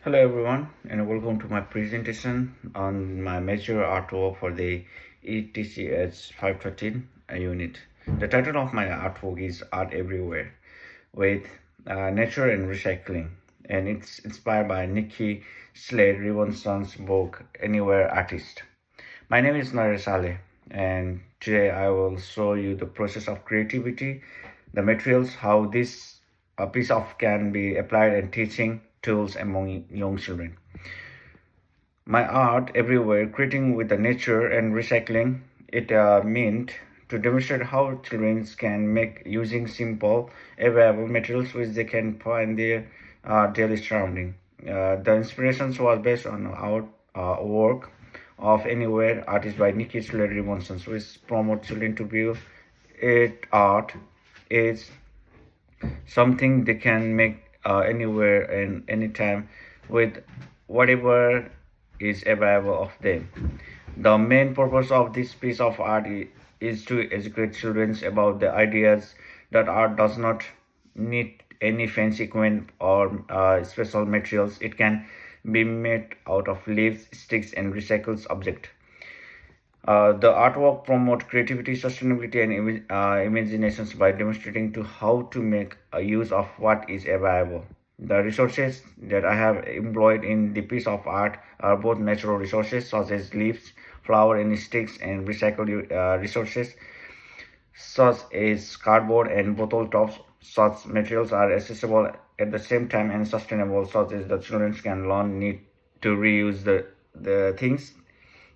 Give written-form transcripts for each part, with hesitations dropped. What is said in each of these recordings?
Hello everyone and welcome to my presentation on my major artwork for the ETCH 513 unit. The title of my artwork is Art Everywhere with Nature and Recycling, and it's inspired by Nikki Slade Revenson's book Anywhere Artist. My name is Naresh Saleh, and today I will show you the process of creativity, the materials, how this a piece of can be applied and teaching tools among young children. My art everywhere, creating with the nature and recycling, it meant to demonstrate how children can make using simple, available materials which they can find their daily surrounding. The inspirations was based on our work of Anywhere artist by Nikki Slade Monson, which promote children to view it art is something they can make anywhere and anytime with whatever is available of them. The main purpose of this piece of art is to educate children about the ideas that art does not need any fancy equipment or special materials. It can be made out of leaves, sticks, and recycled objects. The artwork promote creativity, sustainability, and imaginations by demonstrating to how to make a use of what is available. The resources that I have employed in the piece of art are both natural resources such as leaves, flower, and sticks, and recycled resources such as cardboard and bottle tops. Such materials are accessible at the same time and sustainable, such as the children can learn need to reuse the things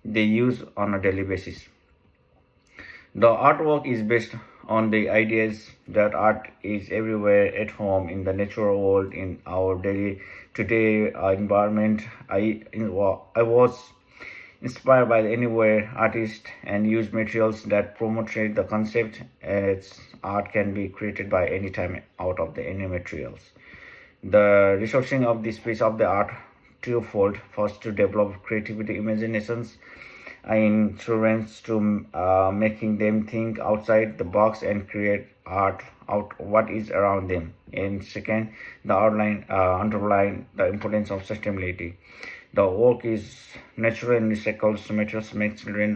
they use on a daily basis. The artwork is based on the ideas that art is everywhere at home in the natural world in our daily today environment. I was inspired by the Anywhere artist and used materials that promoted the concept as art can be created by any time out of the any materials. The resourcing of this piece of the art twofold: first, to develop creativity imaginations in children to making them think outside the box and create art out what is around them, and second, the underline the importance of sustainability. The work is natural and recycled materials make children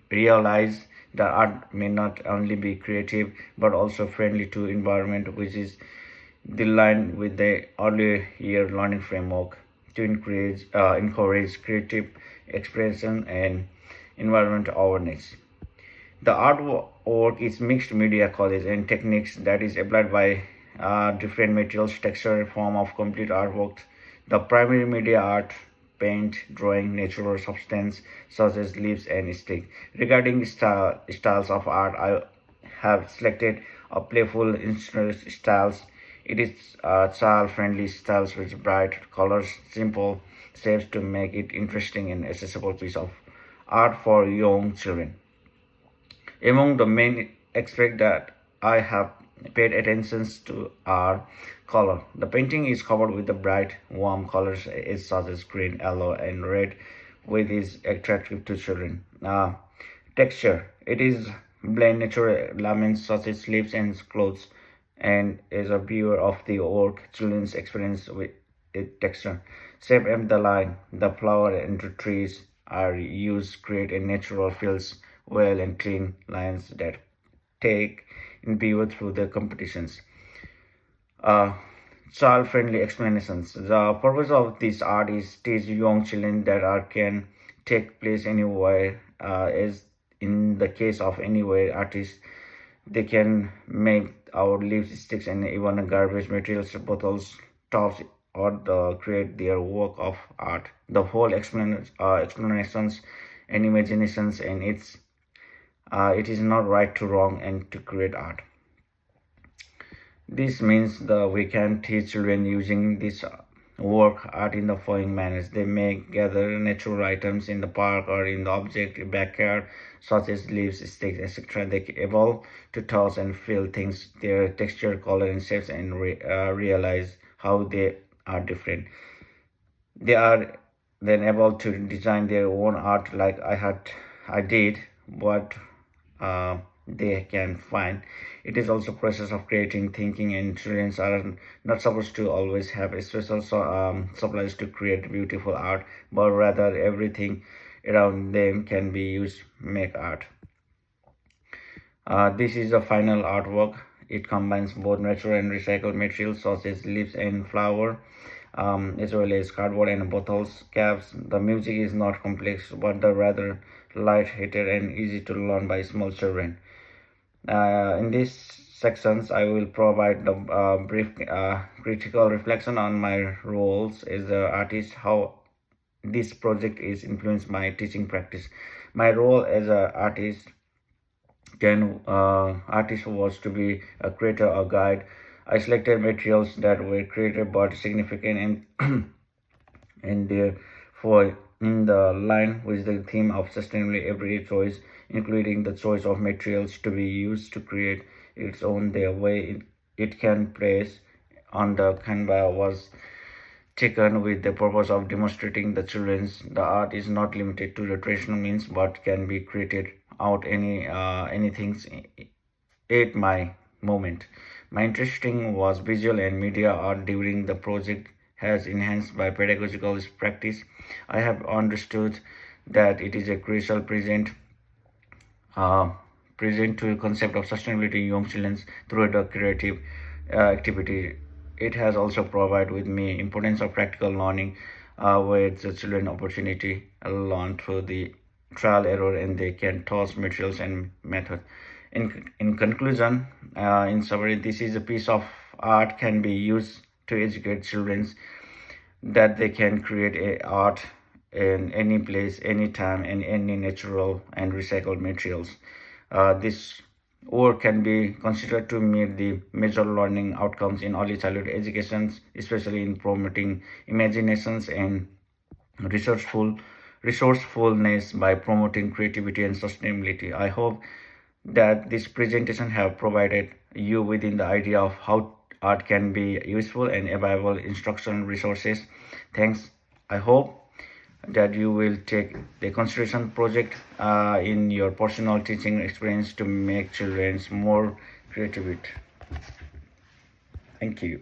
realize that art may not only be creative but also friendly to environment, which is the line with the early year learning framework to encourage creative expression and environmental awareness. The artwork is mixed media college and techniques that is applied by different materials, texture, form of complete artwork. The primary media art, paint, drawing, natural substance such as leaves and stick. Regarding styles of art, I have selected a playful instrument styles. It is child-friendly styles with bright colors, simple shapes to make it interesting and accessible piece of art for young children. Among the main aspects that I have paid attention to are color. The painting is covered with the bright, warm colors such as green, yellow, and red, which is attractive to children. Texture. It is blend natural elements such as leaves and clothes, and as a viewer of the work, children's experience with its texture. Shape and the line, the flower and the trees are used create a natural feels well and clean lines that take in viewer through the competitions. Uh, Child-friendly explanations. The purpose of this art is teach young children that art can take place anywhere. As in the case of Anywhere artists, they can make our leaves, sticks, and even garbage materials, bottles, tops, or create their work of art. The whole explanations and imaginations, and it is not right to wrong and to create art. This means that we can teach children using this work art in the following manners. They may gather natural items in the park or in the object backyard, such as leaves, sticks, etc. They able to touch and feel things, their texture, color, and shapes, and realize how they are different. They are then able to design their own art, like I did, but they can find. It is also process of creating, thinking, and children are not supposed to always have special supplies to create beautiful art, but rather everything around them can be used make art. This is the final artwork. It combines both natural and recycled materials such as leaves and flower, as well as cardboard and bottles, caps. The music is not complex, but the rather light-hearted and easy to learn by small children. In these sections, I will provide the brief critical reflection on my roles as an artist, how this project is influenced my teaching practice. My role as an artist was to be a creator or guide. I selected materials that were creative but significant and and therefore in the line with the theme of sustainably everyday choice, including the choice of materials to be used to create its own their way it can place on the canvas was taken with the purpose of demonstrating the children's the art is not limited to the traditional means but can be created out anything at my moment. My interesting was visual and media art during the project has enhanced by pedagogical practice. I have understood that it is a crucial uh, present to the concept of sustainability in young children through the creative activity. It has also provided with me importance of practical learning, where the children opportunity learn through the trial error and they can toss materials and method. In conclusion, in summary, this is a piece of art can be used to educate children that they can create a art in any place, any time, and any natural and recycled materials. This work can be considered to meet the major learning outcomes in early childhood education, especially in promoting imaginations and resourceful resourcefulness by promoting creativity and sustainability. I hope that this presentation have provided you within the idea of how art can be useful and available instructional resources. Thanks. I hope that you will take the consideration project in your personal teaching experience to make children more creative. Thank you.